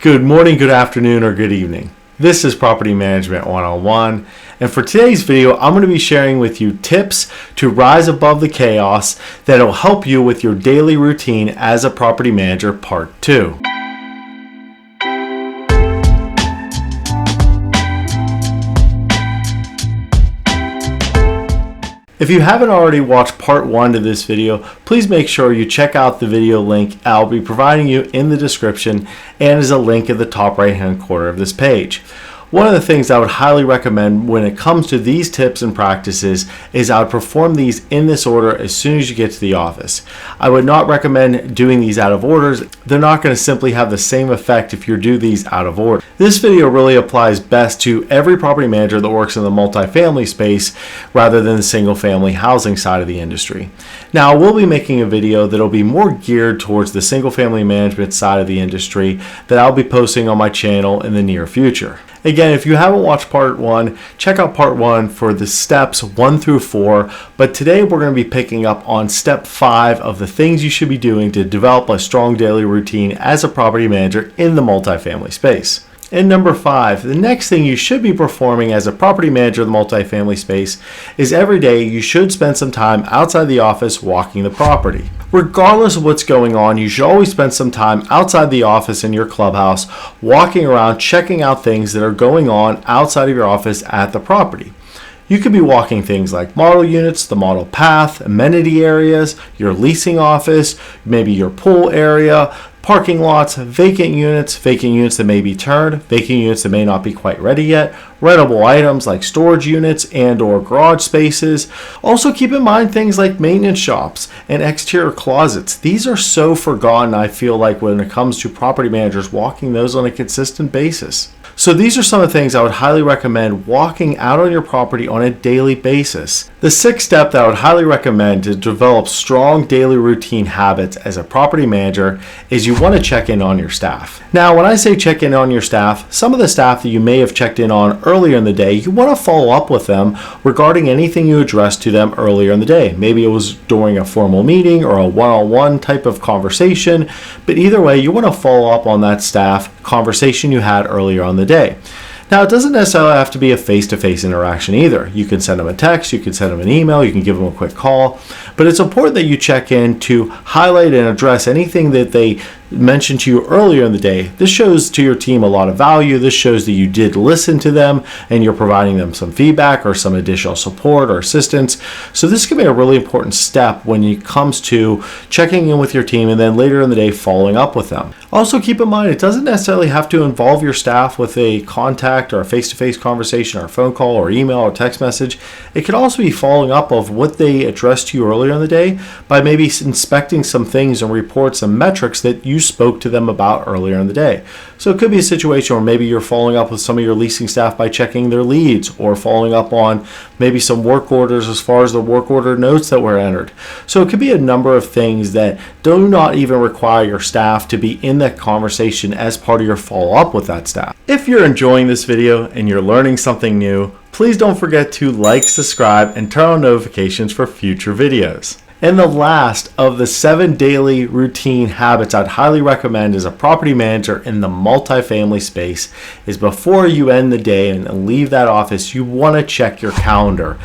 Good morning, good afternoon, or good evening. This is Property Management 101, and for today's video, I'm going to be sharing with you tips to rise above the chaos that will help you with your daily routine as a property manager, part 2. If you haven't already watched part 1 to this video, please make sure you check out the video link I'll be providing you in the description and is a link at the top right hand corner of this page. One of the things I would highly recommend when it comes to these tips and practices is I would perform these in this order as soon as you get to the office. I would not recommend doing these out of orders. They're not going to simply have the same effect if you do these out of order. This video really applies best to every property manager that works in the multifamily space rather than the single family housing side of the industry. Now, I will be making a video that'll be more geared towards the single family management side of the industry that I'll be posting on my channel in the near future. Again, if you haven't watched part 1, check out part 1 for the steps 1 through 4. But today we're going to be picking up on step 5 of the things you should be doing to develop a strong daily routine as a property manager in the multifamily space. And number 5, the next thing you should be performing as a property manager in the multifamily space is every day you should spend some time outside the office walking the property. Regardless of what's going on, you should always spend some time outside the office in your clubhouse, walking around, checking out things that are going on outside of your office at the property. You could be walking things like model units, the model path, amenity areas, your leasing office, maybe your pool area, parking lots, vacant units that may be turned, vacant units that may not be quite ready yet, rentable items like storage units and or garage spaces. Also keep in mind things like maintenance shops and exterior closets. These are so forgotten, I feel like, when it comes to property managers walking those on a consistent basis. So these are some of the things I would highly recommend walking out on your property on a daily basis. The 6th step that I would highly recommend to develop strong daily routine habits as a property manager is you want to check in on your staff. Now, when I say check in on your staff, some of the staff that you may have checked in on earlier in the day, you want to follow up with them regarding anything you addressed to them earlier in the day. Maybe it was during a formal meeting or a one-on-one type of conversation, but either way, you want to follow up on that staff conversation you had earlier on the day. Now, it doesn't necessarily have to be a face-to-face interaction either. You can send them a text, you can send them an email, you can give them a quick call, but it's important that you check in to highlight and address anything that they mentioned to you earlier in the day. This shows to your team a lot of value. This shows that you did listen to them and you're providing them some feedback or some additional support or assistance. So this can be a really important step when it comes to checking in with your team and then later in the day following up with them. Also keep in mind, it doesn't necessarily have to involve your staff with a contact or a face-to-face conversation or a phone call or email or text message. It could also be following up of what they addressed to you earlier in the day by maybe inspecting some things and reports and metrics that you spoke to them about earlier in the day. So it could be a situation where maybe you're following up with some of your leasing staff by checking their leads or following up on maybe some work orders as far as the work order notes that were entered. So it could be a number of things that do not even require your staff to be in that conversation as part of your follow-up with that staff. If you're enjoying this video and you're learning something new, please don't forget to like, subscribe, and turn on notifications for future videos. And the last of the 7 daily routine habits I'd highly recommend as a property manager in the multifamily space is before you end the day and leave that office, you want to check your calendar.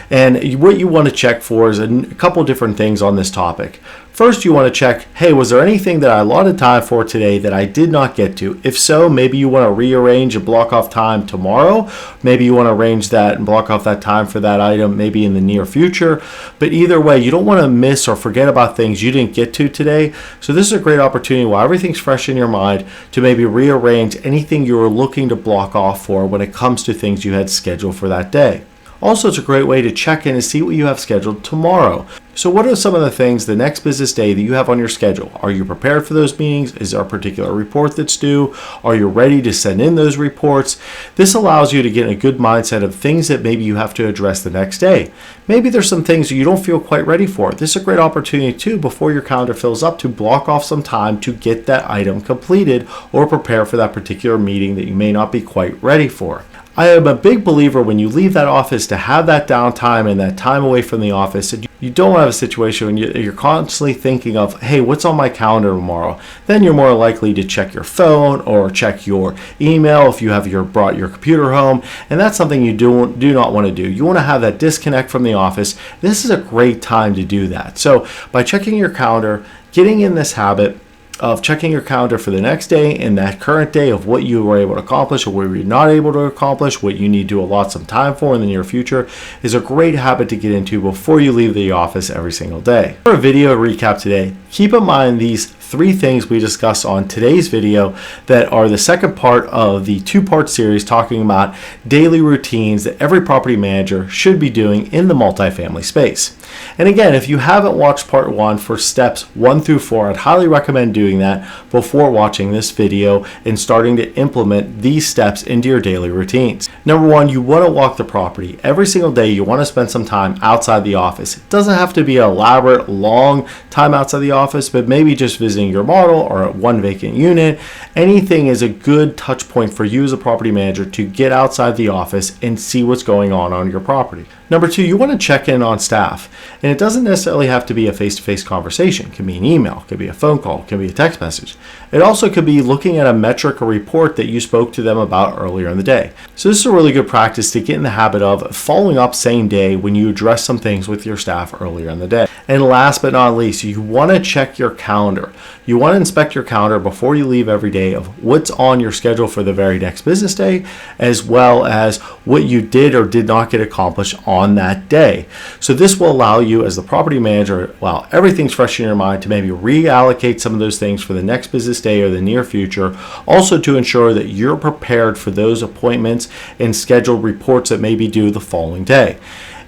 And what you want to check for is a couple different things on this topic. First, you want to check, hey, was there anything that I allotted time for today that I did not get to? If so, maybe you want to rearrange and block off time tomorrow. Maybe you want to arrange that and block off that time for that item maybe in the near future. But either way, you don't want to miss or forget about things you didn't get to today. So this is a great opportunity while everything's fresh in your mind to maybe rearrange anything you were looking to block off for when it comes to things you had scheduled for that day. Also, it's a great way to check in and see what you have scheduled tomorrow. So what are some of the things the next business day that you have on your schedule? Are you prepared for those meetings? Is there a particular report that's due? Are you ready to send in those reports? This allows you to get a good mindset of things that maybe you have to address the next day. Maybe there's some things you don't feel quite ready for. This is a great opportunity too, before your calendar fills up, to block off some time to get that item completed or prepare for that particular meeting that you may not be quite ready for. I am a big believer when you leave that office to have that downtime and that time away from the office. And you don't have a situation when you're constantly thinking of, hey, what's on my calendar tomorrow? Then you're more likely to check your phone or check your email if you have brought your computer home. And that's something you do not want to do. You want to have that disconnect from the office. This is a great time to do that. So by checking your calendar, getting in this habit of checking your calendar for the next day and that current day of what you were able to accomplish or what you're not able to accomplish, what you need to allot some time for in the near future, is a great habit to get into before you leave the office every single day. For a video recap today, keep in mind these 3 things we discussed on today's video that are the second part of the 2-part series talking about daily routines that every property manager should be doing in the multifamily space. And again, if you haven't watched part 1 for steps 1 through 4, I'd highly recommend doing that before watching this video and starting to implement these steps into your daily routines. Number 1, you want to walk the property. Every single day you want to spend some time outside the office. It doesn't have to be an elaborate, long time outside the office, but maybe just visiting your model or one vacant unit. Anything is a good touch point for you as a property manager to get outside the office and see what's going on your property. Number 2, you want to check in on staff. And it doesn't necessarily have to be a face-to-face conversation. It can be an email, it could be a phone call, it can be a text message. It also could be looking at a metric or report that you spoke to them about earlier in the day. So this is a really good practice to get in the habit of following up same day when you address some things with your staff earlier in the day. And last but not least, you want to check your calendar. You want to inspect your calendar before you leave every day of what's on your schedule for the very next business day, as well as what you did or did not get accomplished on that day. So this will allow you as the property manager, while everything's fresh in your mind, to maybe reallocate some of those things for the next business day or the near future. Also to ensure that you're prepared for those appointments and scheduled reports that may be due the following day.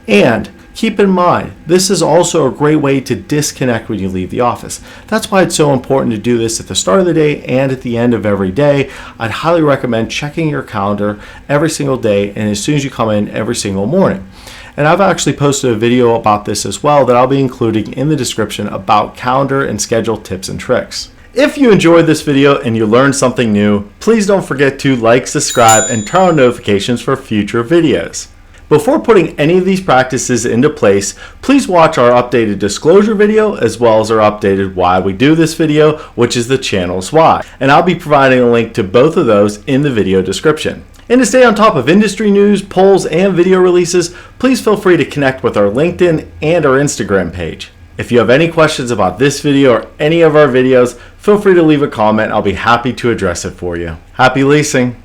And keep in mind, this is also a great way to disconnect when you leave the office. That's why it's so important to do this at the start of the day and at the end of every day. I'd highly recommend checking your calendar every single day and as soon as you come in every single morning. And I've actually posted a video about this as well that I'll be including in the description about calendar and schedule tips and tricks. If you enjoyed this video and you learned something new, please don't forget to like, subscribe, and turn on notifications for future videos. Before putting any of these practices into place, please watch our updated disclosure video as well as our updated why we do this video, which is the channel's why. And I'll be providing a link to both of those in the video description. And to stay on top of industry news, polls, and video releases, please feel free to connect with our LinkedIn and our Instagram page. If you have any questions about this video or any of our videos, feel free to leave a comment. I'll be happy to address it for you. Happy leasing!